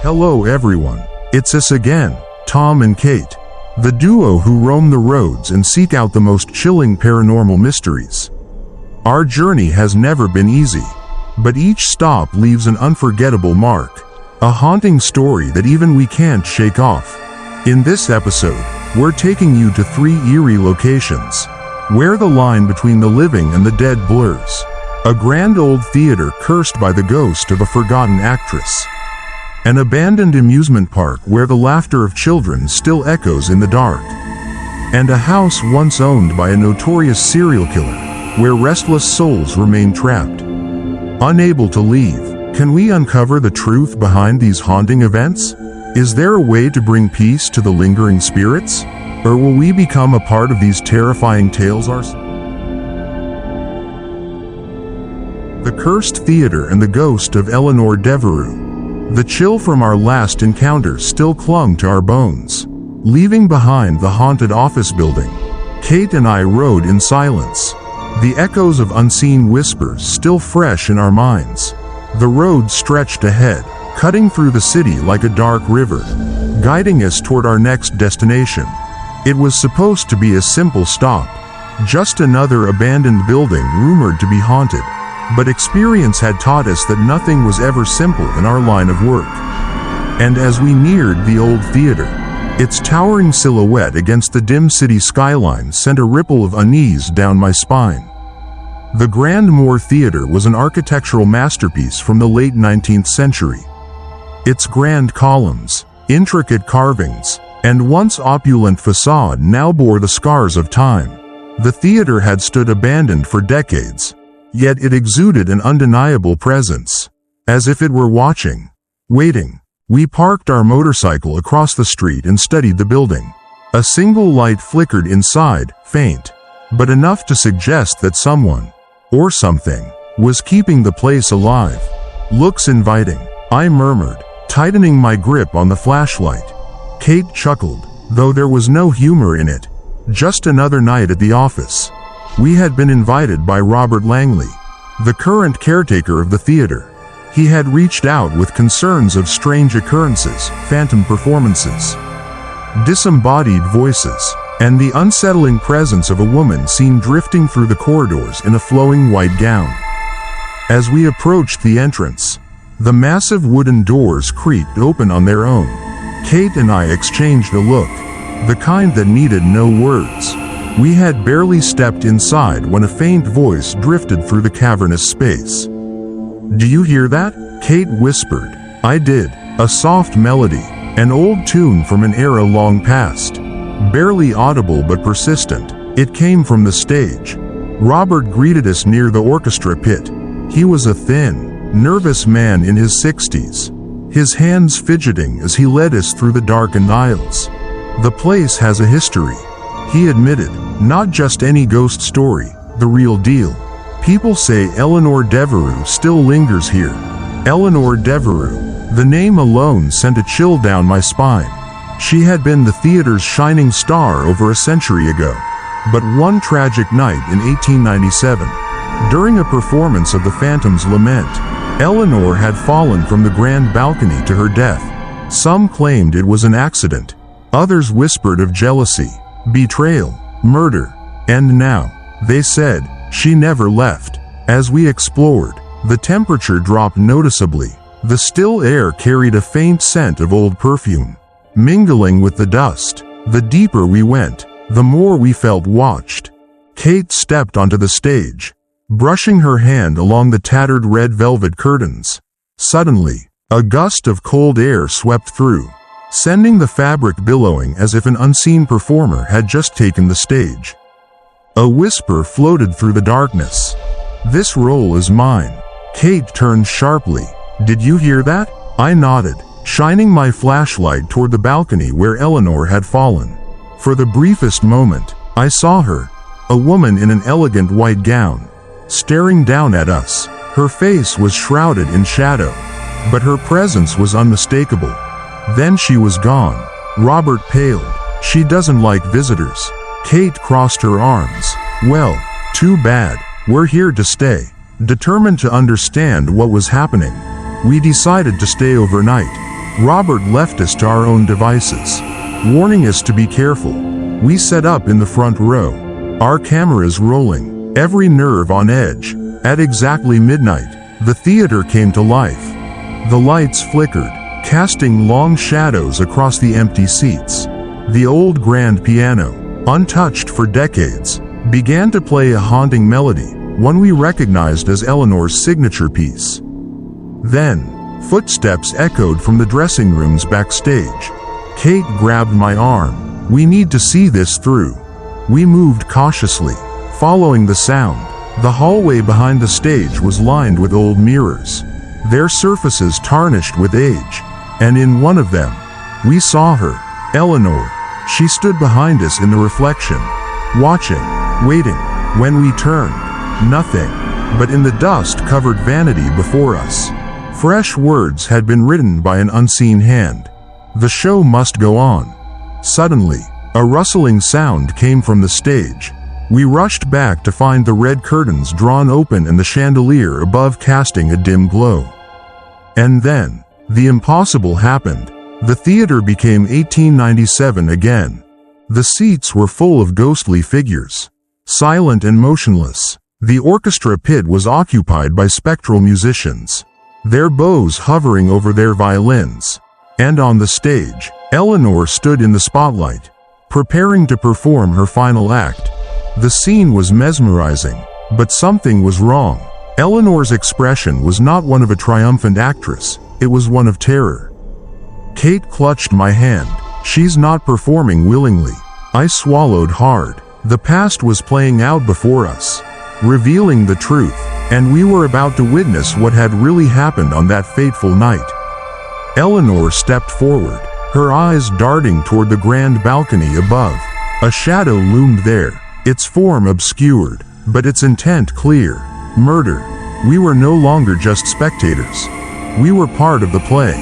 Hello everyone, it's us again, Tom and Kate, the duo who roam the roads and seek out the most chilling paranormal mysteries. Our journey has never been easy, but each stop leaves an unforgettable mark, a haunting story that even we can't shake off. In this episode, we're taking you to 3 eerie locations, where the line between the living and the dead blurs. A grand old theater cursed by the ghost of a forgotten actress. An abandoned amusement park where the laughter of children still echoes in the dark. And a house once owned by a notorious serial killer, where restless souls remain trapped. Unable to leave, can we uncover the truth behind these haunting events? Is there a way to bring peace to the lingering spirits? Or will we become a part of these terrifying tales ourselves? The Cursed Theater and the Ghost of Eleanor Devereux. The chill from our last encounter still clung to our bones. Leaving behind the haunted office building, Kate and I rode in silence, the echoes of unseen whispers still fresh in our minds. The road stretched ahead, cutting through the city like a dark river, guiding us toward our next destination. It was supposed to be a simple stop, just another abandoned building rumored to be haunted. But experience had taught us that nothing was ever simple in our line of work. And as we neared the old theater, its towering silhouette against the dim city skyline sent a ripple of unease down my spine. The Grand Moore Theater was an architectural masterpiece from the late 19th century. Its grand columns, intricate carvings, and once opulent facade now bore the scars of time. The theater had stood abandoned for decades, yet it exuded an undeniable presence, as if it were watching, waiting. We parked our motorcycle across the street and studied the building. A single light flickered inside, faint, but enough to suggest that someone, or something, was keeping the place alive. "Looks inviting," I murmured, tightening my grip on the flashlight. Kate chuckled, though there was no humor in it. Just another night at the office. We had been invited by Robert Langley, the current caretaker of the theater. He had reached out with concerns of strange occurrences, phantom performances, disembodied voices, and the unsettling presence of a woman seen drifting through the corridors in a flowing white gown. As we approached the entrance, the massive wooden doors creaked open on their own. Kate and I exchanged a look, the kind that needed no words. We had barely stepped inside when a faint voice drifted through the cavernous space. "Do you hear that?" Kate whispered. I did. A soft melody, an old tune from an era long past. Barely audible but persistent. It came from the stage. Robert greeted us near the orchestra pit. He was a thin, nervous man in his 60s, his hands fidgeting as he led us through the darkened aisles. "The place has a history," he admitted. "Not just any ghost story, the real deal. People say Eleanor Devereux still lingers here." Eleanor Devereux. The name alone sent a chill down my spine. She had been the theater's shining star over a century ago. But one tragic night in 1897, during a performance of The Phantom's Lament, Eleanor had fallen from the grand balcony to her death. Some claimed it was an accident. Others whispered of jealousy, betrayal, murder, and now, they said, she never left. As we explored, the temperature dropped noticeably. The still air carried a faint scent of old perfume, mingling with the dust. The deeper we went, the more we felt watched. Kate stepped onto the stage, brushing her hand along the tattered red velvet curtains. Suddenly, a gust of cold air swept through, sending the fabric billowing as if an unseen performer had just taken the stage. A whisper floated through the darkness. "This role is mine." Kate turned sharply. "Did you hear that?" I nodded, shining my flashlight toward the balcony where Eleanor had fallen. For the briefest moment, I saw her, a woman in an elegant white gown, staring down at us. Her face was shrouded in shadow, but her presence was unmistakable. Then she was gone. Robert paled. "She doesn't like visitors." Kate crossed her arms. "Well, too bad. We're here to stay." Determined to understand what was happening, we decided to stay overnight. Robert left us to our own devices, warning us to be careful. We set up in the front row, our cameras rolling, every nerve on edge. At exactly midnight, the theater came to life. The lights flickered, casting long shadows across the empty seats. The old grand piano, untouched for decades, began to play a haunting melody, one we recognized as Eleanor's signature piece. Then, footsteps echoed from the dressing rooms backstage. Kate grabbed my arm. "We need to see this through." We moved cautiously, following the sound. The hallway behind the stage was lined with old mirrors, their surfaces tarnished with age, and in one of them, we saw her, Eleanor. She stood behind us in the reflection, watching, waiting. When we turned, nothing, but in the dust-covered vanity before us, fresh words had been written by an unseen hand. The show must go on. Suddenly, a rustling sound came from the stage. We rushed back to find the red curtains drawn open and the chandelier above casting a dim glow. And then, the impossible happened. The theater became 1897 again. The seats were full of ghostly figures, silent and motionless. The orchestra pit was occupied by spectral musicians, their bows hovering over their violins. And on the stage, Eleanor stood in the spotlight, preparing to perform her final act. The scene was mesmerizing, but something was wrong. Eleanor's expression was not one of a triumphant actress, it was one of terror. Kate clutched my hand. "She's not performing willingly." I swallowed hard. The past was playing out before us, revealing the truth, and we were about to witness what had really happened on that fateful night. Eleanor stepped forward, her eyes darting toward the grand balcony above. A shadow loomed there, its form obscured, but its intent clear. Murder. We were no longer just spectators. We were part of the play.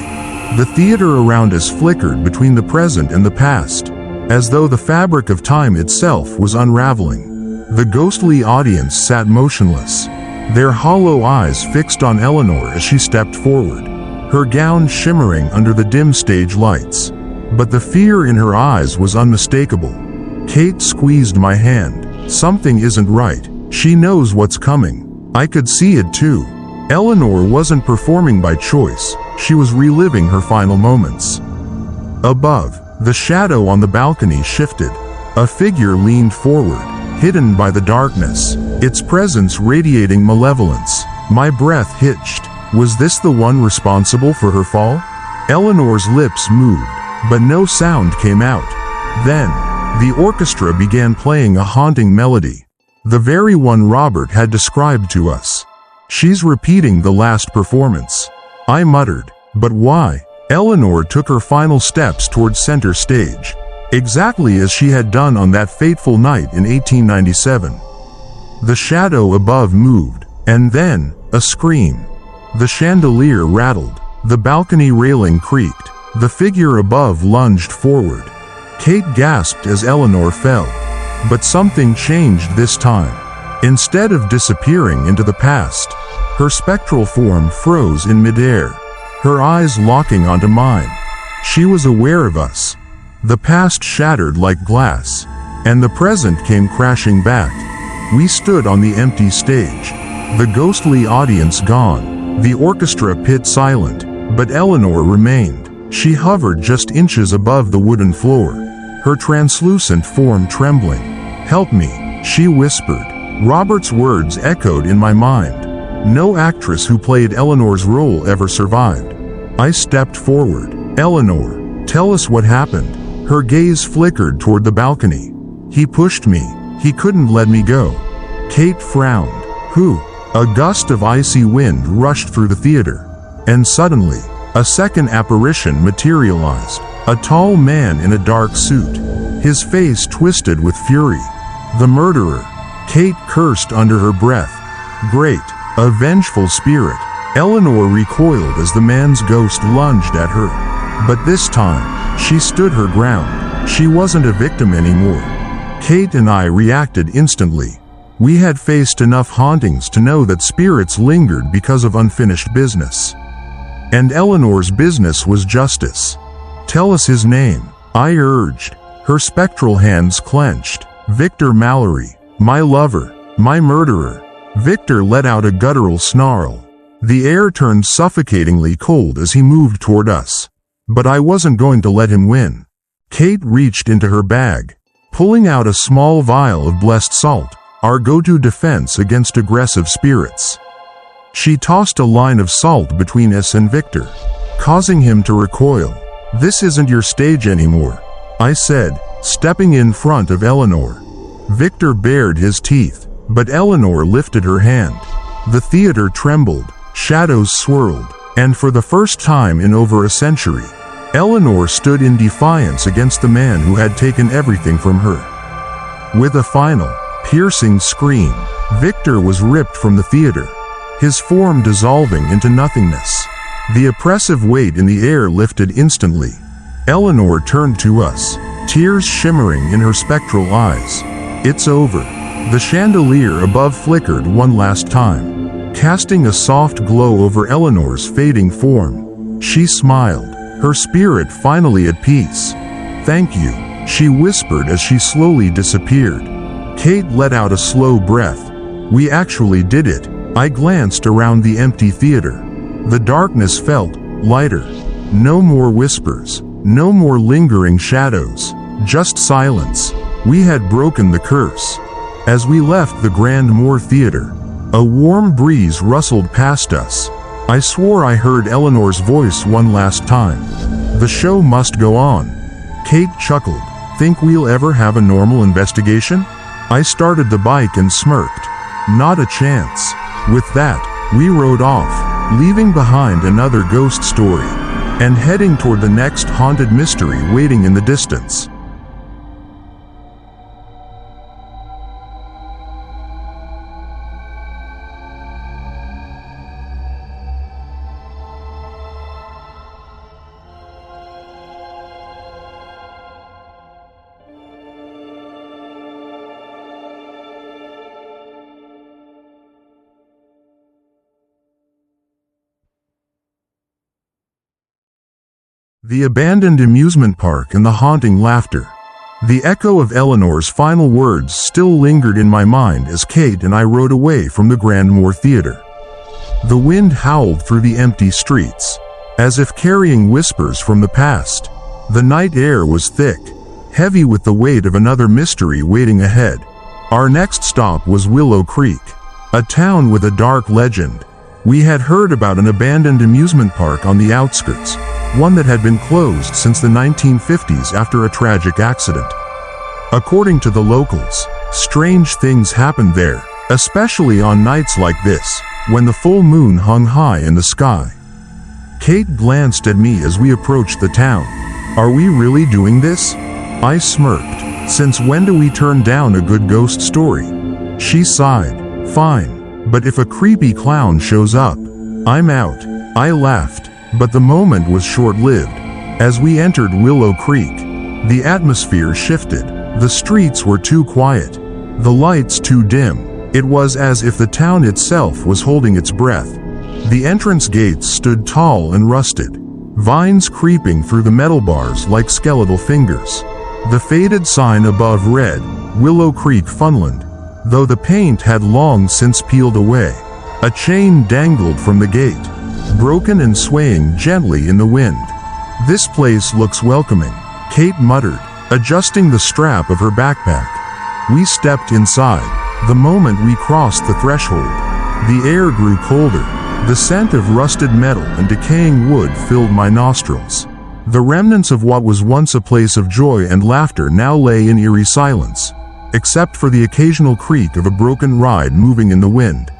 The theater around us flickered between the present and the past, as though the fabric of time itself was unraveling. The ghostly audience sat motionless, their hollow eyes fixed on Eleanor as she stepped forward, her gown shimmering under the dim stage lights. But the fear in her eyes was unmistakable. Kate squeezed my hand. "Something isn't right. She knows what's coming." I could see it too. Eleanor wasn't performing by choice, she was reliving her final moments. Above, the shadow on the balcony shifted. A figure leaned forward, hidden by the darkness, its presence radiating malevolence. My breath hitched. Was this the one responsible for her fall? Eleanor's lips moved, but no sound came out. Then, the orchestra began playing a haunting melody, the very one Robert had described to us. "She's repeating the last performance," I muttered. "But why?" Eleanor took her final steps toward center stage, exactly as she had done on that fateful night in 1897. The shadow above moved, and then, a scream. The chandelier rattled, the balcony railing creaked, the figure above lunged forward. Kate gasped as Eleanor fell. But something changed this time. Instead of disappearing into the past, her spectral form froze in midair, her eyes locking onto mine. She was aware of us. The past shattered like glass, and the present came crashing back. We stood on the empty stage, the ghostly audience gone, the orchestra pit silent, but Eleanor remained. She hovered just inches above the wooden floor, her translucent form trembling. "Help me," she whispered. Robert's words echoed in my mind. No actress who played Eleanor's role ever survived. I stepped forward. "Eleanor, tell us what happened." Her gaze flickered toward the balcony. "He pushed me. He couldn't let me go." Kate frowned. "Who?" A gust of icy wind rushed through the theater, and suddenly, a second apparition materialized. A tall man in a dark suit, his face twisted with fury. "The murderer," Kate cursed under her breath. "Great, a vengeful spirit." Eleanor recoiled as the man's ghost lunged at her. But this time, she stood her ground. She wasn't a victim anymore. Kate and I reacted instantly. We had faced enough hauntings to know that spirits lingered because of unfinished business. And Eleanor's business was justice. "Tell us his name," I urged. Her spectral hands clenched. "Victor Mallory, my lover, my murderer." Victor let out a guttural snarl. The air turned suffocatingly cold as he moved toward us. But I wasn't going to let him win. Kate reached into her bag, pulling out a small vial of blessed salt, our go-to defense against aggressive spirits. She tossed a line of salt between us and Victor, causing him to recoil. "This isn't your stage anymore," I said, stepping in front of Eleanor. Victor bared his teeth, but Eleanor lifted her hand. The theater trembled, shadows swirled, and for the first time in over a century, Eleanor stood in defiance against the man who had taken everything from her. With a final, piercing scream, Victor was ripped from the theater, his form dissolving into nothingness. The oppressive weight in the air lifted instantly. Eleanor turned to us, tears shimmering in her spectral eyes. "It's over." The chandelier above flickered one last time, casting a soft glow over Eleanor's fading form. She smiled, her spirit finally at peace. "Thank you," she whispered as she slowly disappeared. Kate let out a slow breath. "We actually did it." I glanced around the empty theater. The darkness felt lighter. No more whispers, no more lingering shadows, just silence. We had broken the curse. As we left the Grand Moore Theater, a warm breeze rustled past us. I swore I heard Eleanor's voice one last time. "The show must go on." Kate chuckled. "Think we'll ever have a normal investigation?" I started the bike and smirked. "Not a chance." With that, we rode off, leaving behind another ghost story, and heading toward the next haunted mystery waiting in the distance. The abandoned amusement park and the haunting laughter. The echo of Eleanor's final words still lingered in my mind as Kate and I rode away from the Grand Moore Theater. The wind howled through the empty streets, as if carrying whispers from the past. The night air was thick, heavy with the weight of another mystery waiting ahead. Our next stop was Willow Creek, a town with a dark legend. We had heard about an abandoned amusement park on the outskirts, one that had been closed since the 1950s after a tragic accident. According to the locals, strange things happened there, especially on nights like this, when the full moon hung high in the sky. Kate glanced at me as we approached the town. "Are we really doing this?" I smirked. "Since when do we turn down a good ghost story?" She sighed. "Fine, but if a creepy clown shows up, I'm out." I laughed. But the moment was short-lived. As we entered Willow Creek, the atmosphere shifted. The streets were too quiet, the lights too dim. It was as if the town itself was holding its breath. The entrance gates stood tall and rusted, vines creeping through the metal bars like skeletal fingers. The faded sign above read, "Willow Creek Funland," though the paint had long since peeled away. A chain dangled from the gate, broken and swaying gently in the wind. "This place looks welcoming," Kate muttered, adjusting the strap of her backpack. We stepped inside. The moment we crossed the threshold, the air grew colder. The scent of rusted metal and decaying wood filled my nostrils. The remnants of what was once a place of joy and laughter now lay in eerie silence, except for the occasional creak of a broken ride moving in the wind.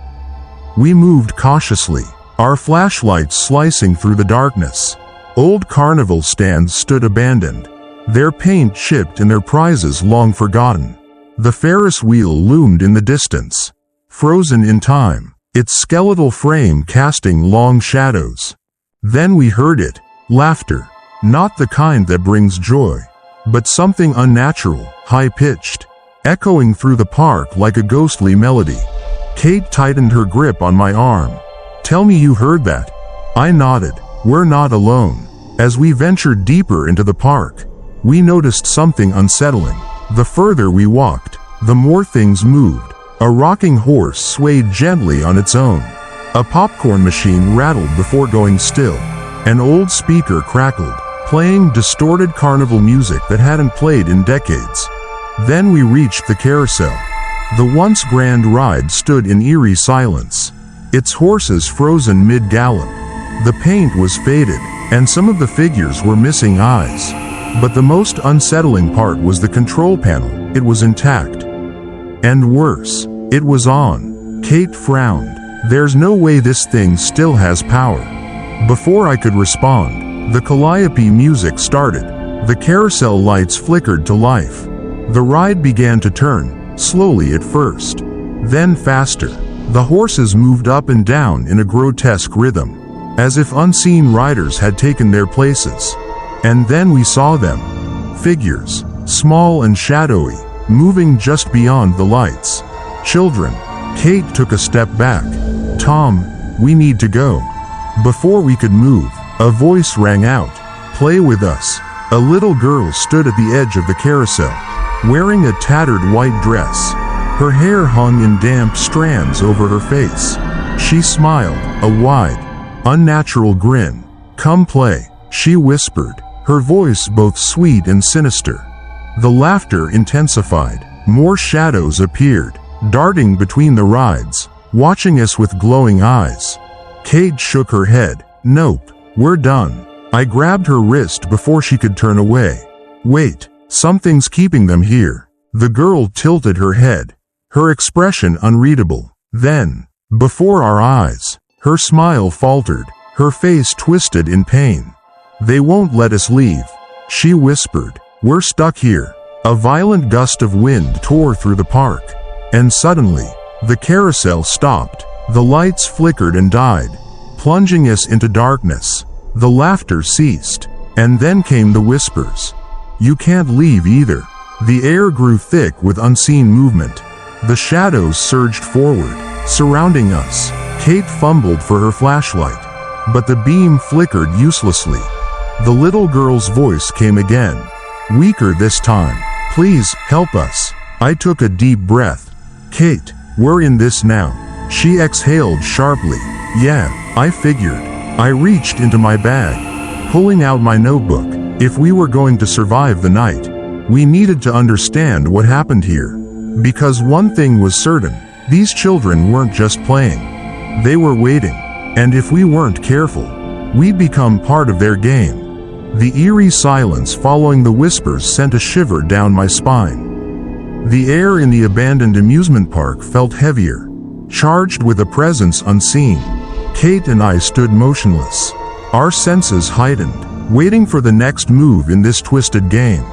We moved cautiously, our flashlights slicing through the darkness. Old carnival stands stood abandoned, their paint chipped and their prizes long forgotten. The Ferris wheel loomed in the distance, frozen in time, its skeletal frame casting long shadows. Then we heard it, laughter, not the kind that brings joy, but something unnatural, high-pitched, echoing through the park like a ghostly melody. Kate tightened her grip on my arm. "Tell me you heard that." I nodded. we're not alone. As we ventured deeper into the park, we noticed something unsettling. The further we walked, the more things moved. A rocking horse swayed gently on its own. A popcorn machine rattled before going still. An old speaker crackled, playing distorted carnival music that hadn't played in decades. Then we reached the carousel. The once grand ride stood in eerie silence, its horses frozen mid-gallop. The paint was faded, and some of the figures were missing eyes. But the most unsettling part was the control panel. It was intact. And worse, it was on. Kate frowned. There's no way this thing still has power. Before I could respond, the calliope music started. The carousel lights flickered to life. The ride began to turn, slowly at first, then faster. The horses moved up and down in a grotesque rhythm, as if unseen riders had taken their places. And then we saw them. Figures, small and shadowy, moving just beyond the lights. Children. Kate took a step back. Tom, we need to go. Before we could move, a voice rang out. Play with us. A little girl stood at the edge of the carousel, wearing a tattered white dress. Her hair hung in damp strands over her face. She smiled, a wide, unnatural grin. Come play, she whispered, her voice both sweet and sinister. The laughter intensified. More shadows appeared, darting between the rides, watching us with glowing eyes. Kate shook her head. Nope, we're done. I grabbed her wrist before she could turn away. Wait, something's keeping them here. The girl tilted her head, her expression unreadable. Then, before our eyes, her smile faltered, her face twisted in pain. They won't let us leave, she whispered. We're stuck here. A violent gust of wind tore through the park, and suddenly, the carousel stopped. The lights flickered and died, plunging us into darkness. The laughter ceased, and then came the whispers. You can't leave either. The air grew thick with unseen movement. The shadows surged forward, surrounding us. Kate fumbled for her flashlight, but the beam flickered uselessly. The little girl's voice came again, weaker this time. Please, help us. I took a deep breath. Kate, we're in this now. She exhaled sharply. Yeah, I figured. I reached into my bag, pulling out my notebook. If we were going to survive the night, we needed to understand what happened here. Because one thing was certain, these children weren't just playing. They were waiting. And if we weren't careful, we'd become part of their game. The eerie silence following the whispers sent a shiver down my spine. The air in the abandoned amusement park felt heavier, charged with a presence unseen. Kate and I stood motionless, our senses heightened, waiting for the next move in this twisted game.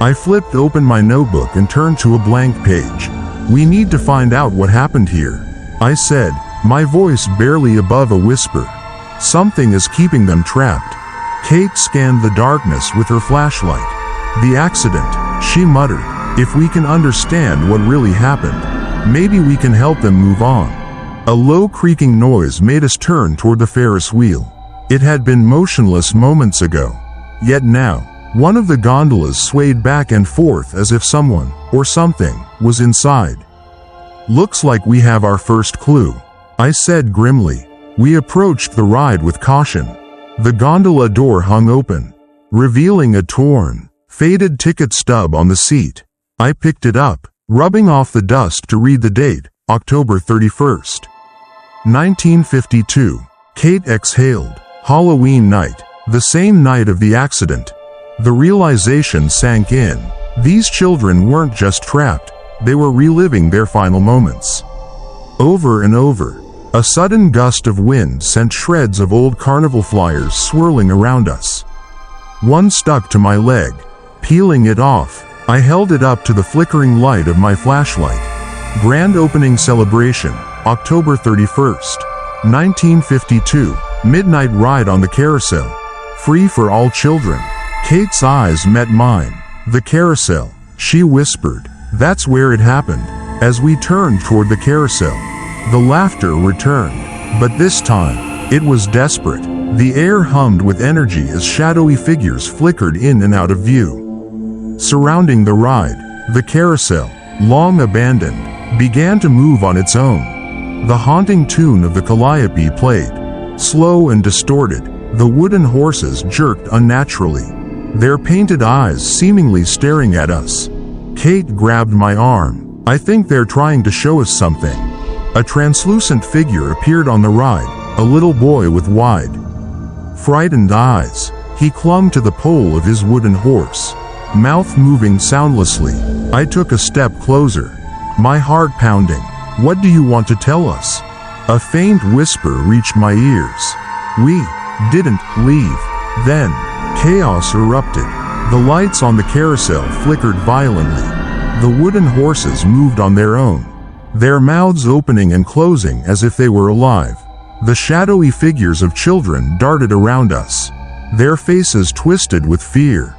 I flipped open my notebook and turned to a blank page. We need to find out what happened here, I said, my voice barely above a whisper. Something is keeping them trapped. Kate scanned the darkness with her flashlight. The accident, she muttered. If we can understand what really happened, maybe we can help them move on. A low creaking noise made us turn toward the Ferris wheel. It had been motionless moments ago. Yet now, one of the gondolas swayed back and forth as if someone, or something, was inside. Looks like we have our first clue, I said grimly. We approached the ride with caution. The gondola door hung open, revealing a torn, faded ticket stub on the seat. I picked it up, rubbing off the dust to read the date, October 31st, 1952. Kate exhaled. Halloween night, the same night of the accident. The realization sank in. These children weren't just trapped, they were reliving their final moments. Over and over, a sudden gust of wind sent shreds of old carnival flyers swirling around us. One stuck to my leg. Peeling it off, I held it up to the flickering light of my flashlight. Grand opening celebration, October 31st, 1952. Midnight ride on the carousel. Free for all children. Kate's eyes met mine. The carousel, she whispered. That's where it happened. As we turned toward the carousel, the laughter returned. But this time, it was desperate. The air hummed with energy as shadowy figures flickered in and out of view. Surrounding the ride, the carousel, long abandoned, began to move on its own. The haunting tune of the calliope played. Slow and distorted, the wooden horses jerked unnaturally, their painted eyes seemingly staring at us. Kate grabbed my arm. I think they're trying to show us something. A translucent figure appeared on the ride, a little boy with wide, frightened eyes. He clung to the pole of his wooden horse, mouth moving soundlessly. I took a step closer, my heart pounding. What do you want to tell us? A faint whisper reached my ears. We didn't leave. Then, chaos erupted. The lights on the carousel flickered violently. The wooden horses moved on their own, their mouths opening and closing as if they were alive. The shadowy figures of children darted around us, their faces twisted with fear.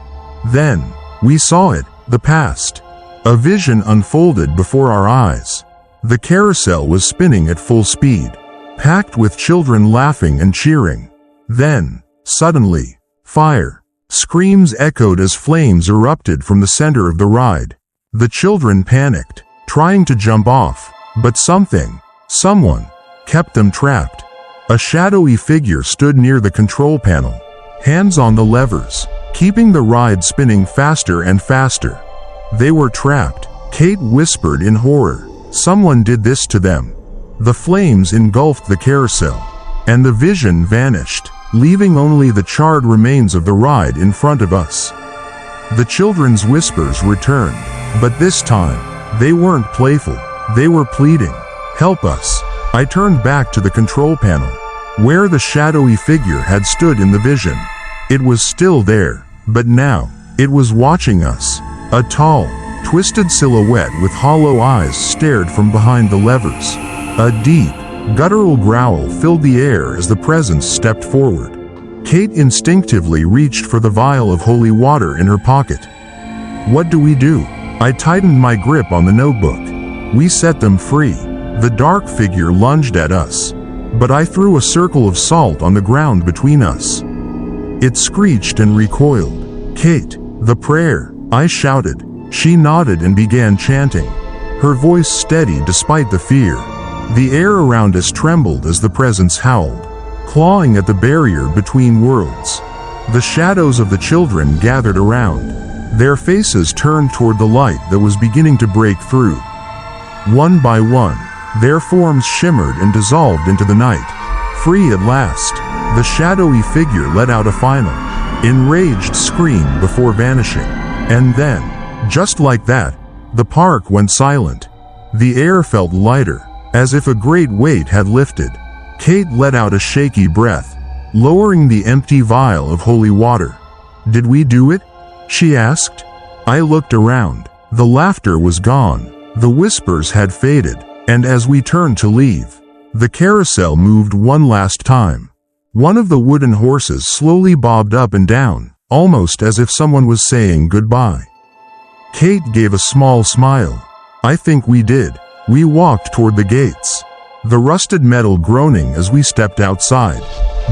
Then, we saw it, the past. A vision unfolded before our eyes. The carousel was spinning at full speed, packed with children laughing and cheering. Then, suddenly, fire. Screams echoed as flames erupted from the center of the ride. The children panicked, trying to jump off, but someone, kept them trapped. A shadowy figure stood near the control panel, hands on the levers, keeping the ride spinning faster and faster. They were trapped, Kate whispered in horror. Someone did this to them. The flames engulfed the carousel, and the vision vanished, leaving only the charred remains of the ride in front of us. The children's whispers returned, but this time, they weren't playful, they were pleading. Help us. I turned back to the control panel, where the shadowy figure had stood in the vision. It was still there, but now, it was watching us. A tall, twisted silhouette with hollow eyes stared from behind the levers. A deep, guttural growl filled the air as the presence stepped forward. Kate instinctively reached for the vial of holy water in her pocket. What do we do? I tightened my grip on the notebook. We set them free. The dark figure lunged at us, but I threw a circle of salt on the ground between us. It screeched and recoiled. Kate, the prayer, I shouted. She nodded and began chanting, her voice steady despite the fear. The air around us trembled as the presence howled, clawing at the barrier between worlds. The shadows of the children gathered around, their faces turned toward the light that was beginning to break through. One by one, their forms shimmered and dissolved into the night. Free at last, the shadowy figure let out a final, enraged scream before vanishing. And then, just like that, the park went silent. The air felt lighter, as if a great weight had lifted. Kate let out a shaky breath, lowering the empty vial of holy water. Did we do it? She asked. I looked around. The laughter was gone. The whispers had faded, and as we turned to leave, the carousel moved one last time. One of the wooden horses slowly bobbed up and down, almost as if someone was saying goodbye. Kate gave a small smile. I think we did. We walked toward the gates, the rusted metal groaning as we stepped outside.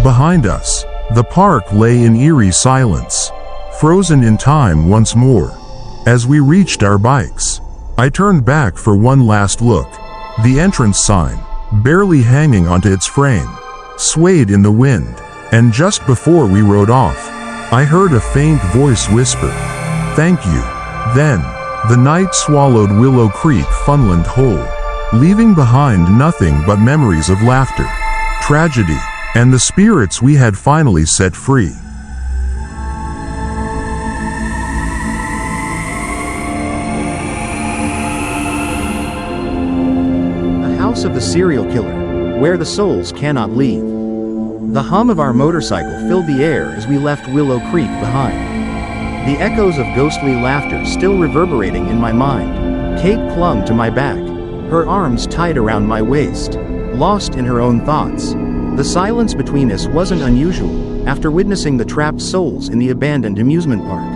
Behind us, the park lay in eerie silence, frozen in time once more. As we reached our bikes, I turned back for one last look. The entrance sign, barely hanging onto its frame, swayed in the wind, and just before we rode off, I heard a faint voice whisper, "Thank you." Then, the night swallowed Willow Creek Funland whole, leaving behind nothing but memories of laughter, tragedy, and the spirits we had finally set free. A house of the serial killer, where the souls cannot leave. The hum of our motorcycle filled the air as we left Willow Creek behind. The echoes of ghostly laughter still reverberating in my mind. Kate clung to my back, her arms tight around my waist, lost in her own thoughts. The silence between us wasn't unusual, after witnessing the trapped souls in the abandoned amusement park.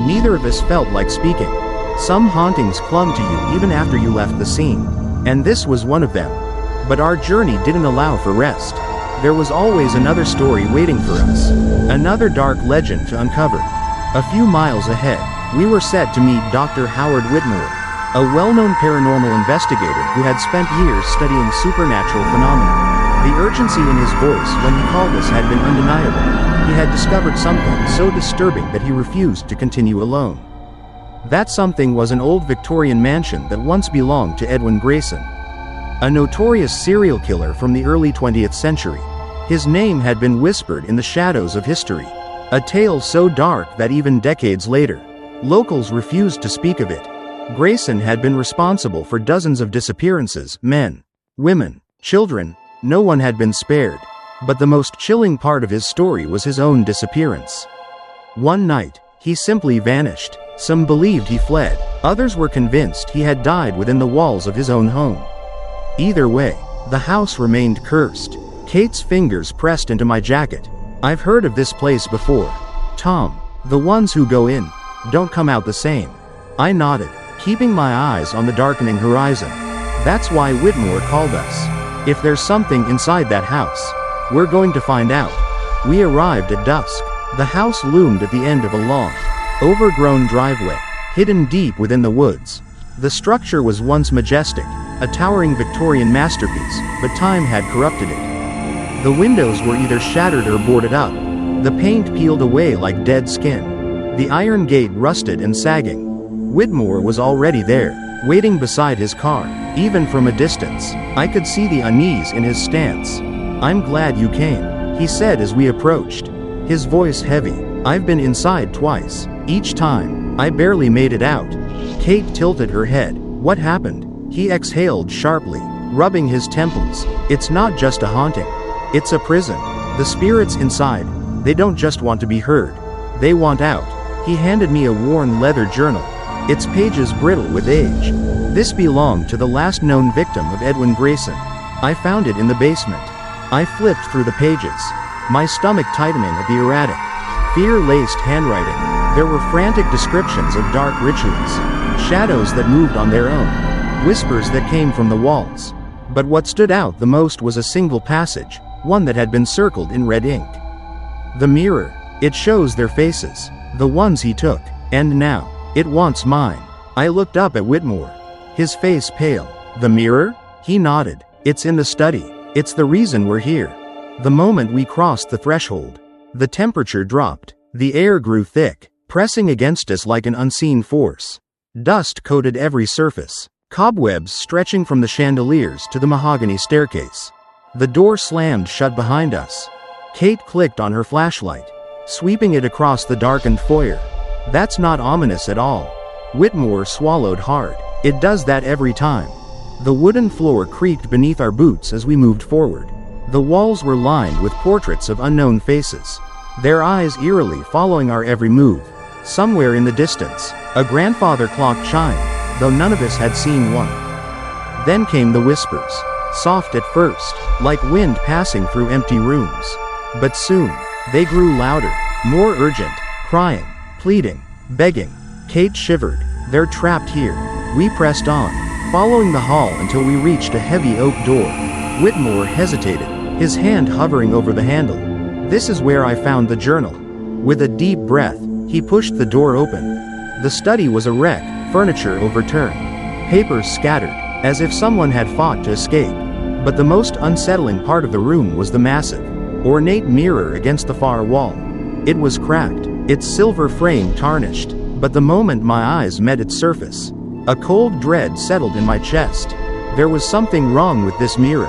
Neither of us felt like speaking. Some hauntings clung to you even after you left the scene, and this was one of them. But our journey didn't allow for rest. There was always another story waiting for us. Another dark legend to uncover. A few miles ahead, we were set to meet Dr. Howard Whitmore, a well-known paranormal investigator who had spent years studying supernatural phenomena. The urgency in his voice when he called us had been undeniable. He had discovered something so disturbing that he refused to continue alone. That something was an old Victorian mansion that once belonged to Edwin Grayson, a notorious serial killer from the early 20th century. His name had been whispered in the shadows of history, a tale so dark that even decades later, locals refused to speak of it. Grayson had been responsible for dozens of disappearances, men, women, children. No one had been spared. But the most chilling part of his story was his own disappearance. One night, he simply vanished. Some believed he fled. Others were convinced he had died within the walls of his own home. Either way, the house remained cursed. Kate's fingers pressed into my jacket. I've heard of this place before. Tom, the ones who go in, don't come out the same. I nodded, keeping my eyes on the darkening horizon. That's why Whitmore called us. If there's something inside that house, we're going to find out. We arrived at dusk. The house loomed at the end of a long, overgrown driveway, hidden deep within the woods. The structure was once majestic, a towering Victorian masterpiece, but time had corrupted it. The windows were either shattered or boarded up, the paint peeled away like dead skin. The iron gate rusted and sagging. Whitmore was already there, waiting beside his car. Even from a distance, I could see the unease in his stance. "I'm glad you came," he said as we approached, his voice heavy. "I've been inside twice. Each time, I barely made it out." Kate tilted her head. "What happened?" He exhaled sharply, rubbing his temples. "It's not just a haunting. It's a prison. The spirits inside, they don't just want to be heard. They want out." He handed me a worn leather journal, its pages brittle with age. This belonged to the last known victim of Edwin Grayson. I found it in the basement. I flipped through the pages, my stomach tightening at the erratic, fear-laced handwriting. There were frantic descriptions of dark rituals, shadows that moved on their own, whispers that came from the walls. But what stood out the most was a single passage, one that had been circled in red ink. The mirror. It shows their faces, the ones he took, and now, it wants mine. I looked up at Whitmore, his face pale. "The mirror?" He nodded. "It's in the study. It's the reason we're here." The moment we crossed the threshold, the temperature dropped. The air grew thick, pressing against us like an unseen force. Dust coated every surface, cobwebs stretching from the chandeliers to the mahogany staircase. The door slammed shut behind us. Kate clicked on her flashlight, sweeping it across the darkened foyer. "That's not ominous at all." Whitmore swallowed hard. "It does that every time." The wooden floor creaked beneath our boots as we moved forward. The walls were lined with portraits of unknown faces, their eyes eerily following our every move. Somewhere in the distance, a grandfather clock chimed, though none of us had seen one. Then came the whispers, soft at first, like wind passing through empty rooms. But soon, they grew louder, more urgent, crying, pleading, begging. Kate shivered. "They're trapped here." We pressed on, following the hall until we reached a heavy oak door. Whitmore hesitated, his hand hovering over the handle. "This is where I found the journal." With a deep breath, he pushed the door open. The study was a wreck, furniture overturned, papers scattered, as if someone had fought to escape. But the most unsettling part of the room was the massive, ornate mirror against the far wall. It was cracked, its silver frame tarnished, but the moment my eyes met its surface, a cold dread settled in my chest. There was something wrong with this mirror.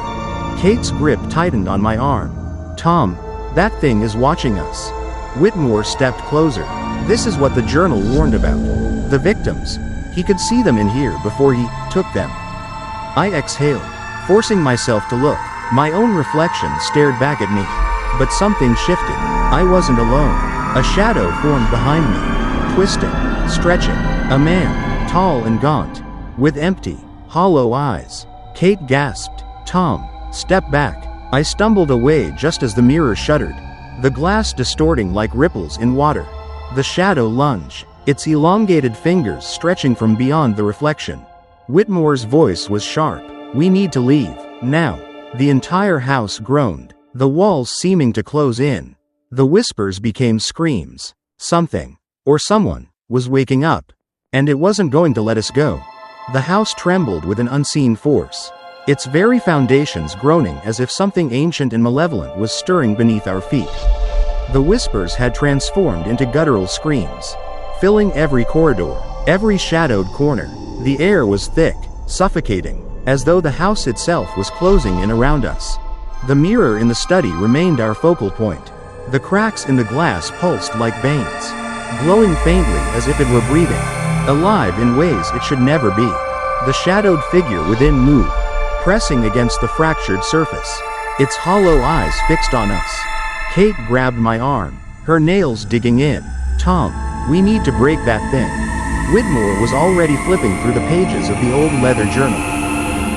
Kate's grip tightened on my arm. "Tom, that thing is watching us." Whitmore stepped closer. "This is what the journal warned about. The victims. He could see them in here before he took them." I exhaled, forcing myself to look. My own reflection stared back at me. But something shifted. I wasn't alone. A shadow formed behind me, twisting, stretching. A man, tall and gaunt, with empty, hollow eyes. Kate gasped. "Tom, step back." I stumbled away just as the mirror shuddered, the glass distorting like ripples in water. The shadow lunged, its elongated fingers stretching from beyond the reflection. Whitmore's voice was sharp. "We need to leave, now." The entire house groaned. the walls seeming to close in. The whispers became screams. Something, or someone, was waking up, and it wasn't going to let us go. The house trembled with an unseen force, its very foundations groaning as if something ancient and malevolent was stirring beneath our feet. The whispers had transformed into guttural screams, filling every corridor, every shadowed corner. The air was thick, suffocating, as though the house itself was closing in around us. The mirror in the study remained our focal point. The cracks in the glass pulsed like veins, glowing faintly as if it were breathing, alive in ways it should never be. The shadowed figure within moved, pressing against the fractured surface, its hollow eyes fixed on us. Kate grabbed my arm, her nails digging in. "Tom, we need to break that thing." Whitmore was already flipping through the pages of the old leather journal,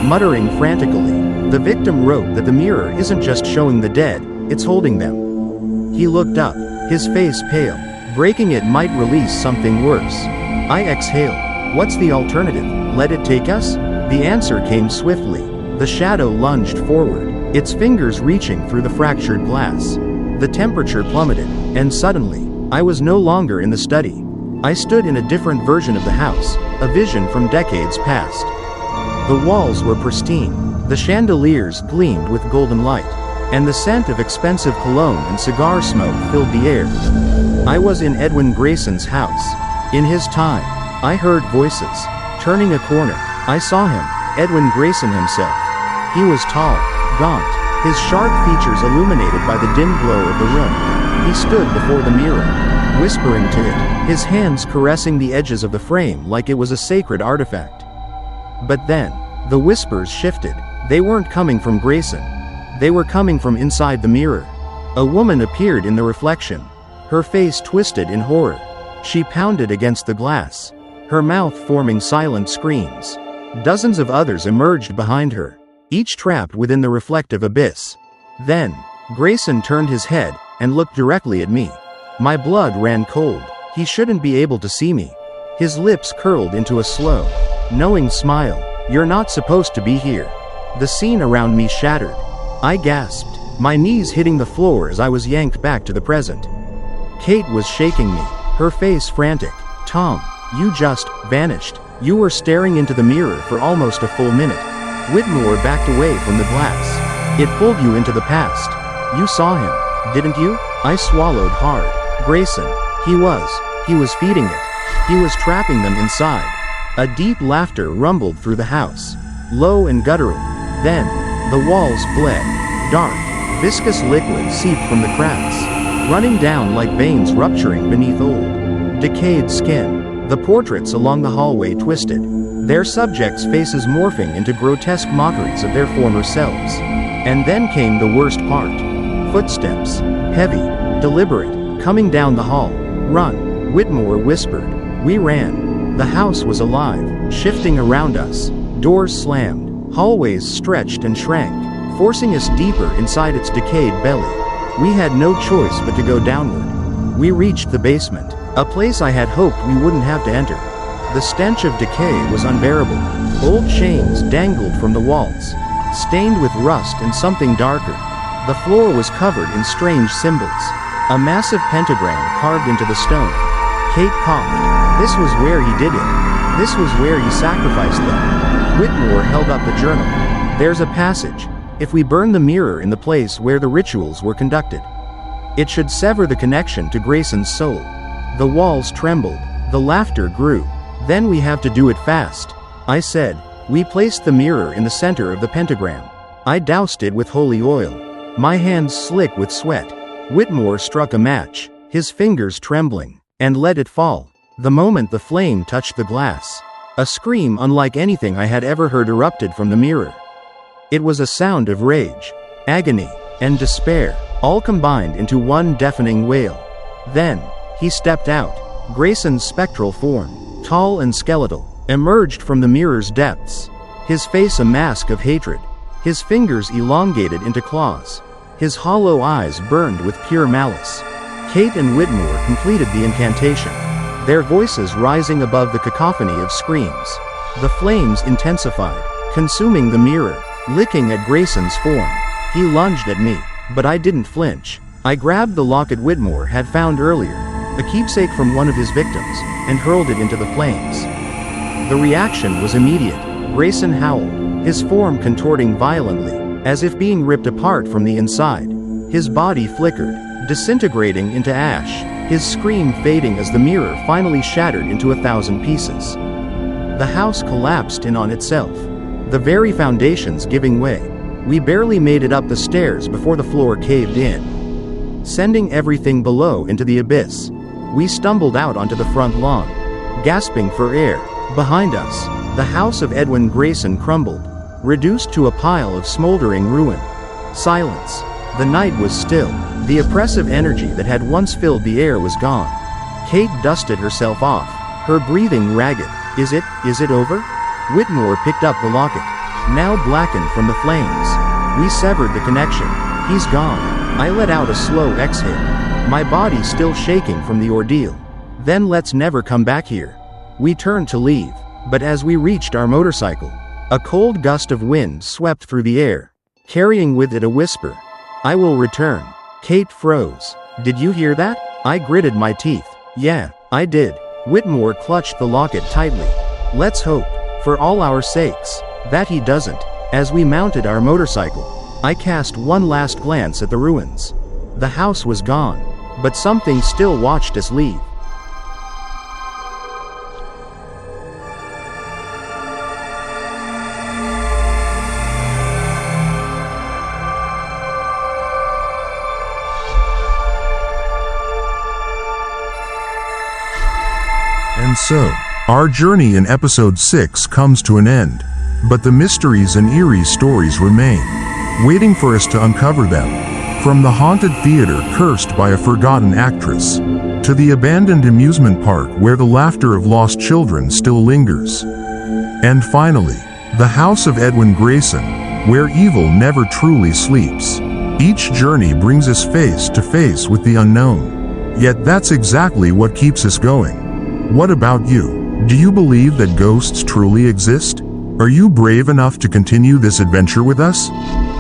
muttering frantically. The victim wrote that the mirror isn't just showing the dead, it's holding them. He looked up, his face pale. Breaking it might release something worse. I exhaled. What's the alternative? Let it take us? The answer came swiftly. The shadow lunged forward, its fingers reaching through the fractured glass. The temperature plummeted, and suddenly, I was no longer in the study. I stood in a different version of the house, a vision from decades past. The walls were pristine, the chandeliers gleamed with golden light, and the scent of expensive cologne and cigar smoke filled the air. I was in Edwin Grayson's house. In his time, I heard voices. Turning a corner, I saw him, Edwin Grayson himself. He was tall, gaunt, his sharp features illuminated by the dim glow of the room. He stood before the mirror, whispering to it, his hands caressing the edges of the frame like it was a sacred artifact. But then, the whispers shifted. They weren't coming from Grayson. They were coming from inside the mirror. A woman appeared in the reflection, her face twisted in horror. She pounded against the glass, her mouth forming silent screams. Dozens of others emerged behind her, each trapped within the reflective abyss. Then, Grayson turned his head and looked directly at me. My blood ran cold. He shouldn't be able to see me. His lips curled into a slow, knowing smile. "You're not supposed to be here." The scene around me shattered. I gasped, my knees hitting the floor as I was yanked back to the present. Kate was shaking me, her face frantic. "Tom, you just vanished. You were staring into the mirror for almost a full minute." Whitmore backed away from the glass. "It pulled you into the past. You saw him, didn't you?" I swallowed hard. Grayson. He was feeding it. He was trapping them inside. A deep laughter rumbled through the house, low and guttural. Then, the walls bled. Dark, viscous liquid seeped from the cracks, running down like veins rupturing beneath old, decayed skin. The portraits along the hallway twisted, their subjects' faces morphing into grotesque mockeries of their former selves. And then came the worst part. Footsteps, heavy, deliberate, coming down the hall. "Run," Whitmore whispered. We ran. The house was alive, shifting around us. Doors slammed, hallways stretched and shrank, forcing us deeper inside its decayed belly. We had no choice but to go downward. We reached the basement, a place I had hoped we wouldn't have to enter. The stench of decay was unbearable. Old chains dangled from the walls, stained with rust and something darker. The floor was covered in strange symbols, a massive pentagram carved into the stone. Kate coughed. This was where he did it. This was where he sacrificed them. Whitmore held up the journal. "There's a passage. If we burn the mirror in the place where the rituals were conducted, it should sever the connection to Grayson's soul." The walls trembled. The laughter grew. "Then we have to do it fast," I said. We placed the mirror in the center of the pentagram. I doused it with holy oil, my hands slick with sweat. Whitmore struck a match, his fingers trembling, and let it fall. The moment the flame touched the glass, a scream unlike anything I had ever heard erupted from the mirror. It was a sound of rage, agony, and despair, all combined into one deafening wail. Then, he stepped out. Grayson's spectral form, tall and skeletal, emerged from the mirror's depths, his face a mask of hatred, his fingers elongated into claws, his hollow eyes burned with pure malice. Kate and Whitmore completed the incantation, their voices rising above the cacophony of screams. The flames intensified, consuming the mirror, licking at Grayson's form. He lunged at me, But I didn't flinch. I grabbed the locket Whitmore had found earlier, a keepsake from one of his victims, and hurled it into the flames. The reaction was immediate. Grayson howled, his form contorting violently, as if being ripped apart from the inside. His body flickered, disintegrating into ash, his scream fading as the mirror finally shattered into 1,000 pieces. The house collapsed in on itself, the very foundations giving way. We barely made it up the stairs before the floor caved in, sending everything below into the abyss. We stumbled out onto the front lawn, gasping for air. Behind us, the house of Edwin Grayson crumbled, reduced to a pile of smoldering ruin. Silence. The night was still. The oppressive energy that had once filled the air was gone. Kate dusted herself off, her breathing ragged. Is it over? Whitmore picked up the locket, now blackened from the flames. We severed the connection. He's gone. I let out a slow exhale, my body still shaking from the ordeal. Then let's never come back here. We turned to leave, but as we reached our motorcycle, a cold gust of wind swept through the air, carrying with it a whisper. I will return. Kate froze. Did you hear that? I gritted my teeth. Yeah, I did. Whitmore clutched the locket tightly. Let's hope, for all our sakes, that he doesn't. As we mounted our motorcycle, I cast one last glance at the ruins. The house was gone, but something still watched us leave. And so, our journey in episode 6 comes to an end, but the mysteries and eerie stories remain, waiting for us to uncover them. From the haunted theater cursed by a forgotten actress, to the abandoned amusement park where the laughter of lost children still lingers. And finally, the house of Edwin Grayson, where evil never truly sleeps. Each journey brings us face to face with the unknown. Yet that's exactly what keeps us going. What about you? Do you believe that ghosts truly exist? Are you brave enough to continue this adventure with us?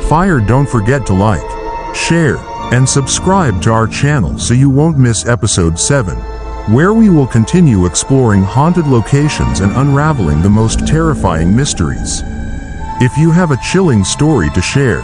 Don't forget to like, share, and subscribe to our channel so you won't miss episode 7, where we will continue exploring haunted locations and unraveling the most terrifying mysteries. If you have a chilling story to share,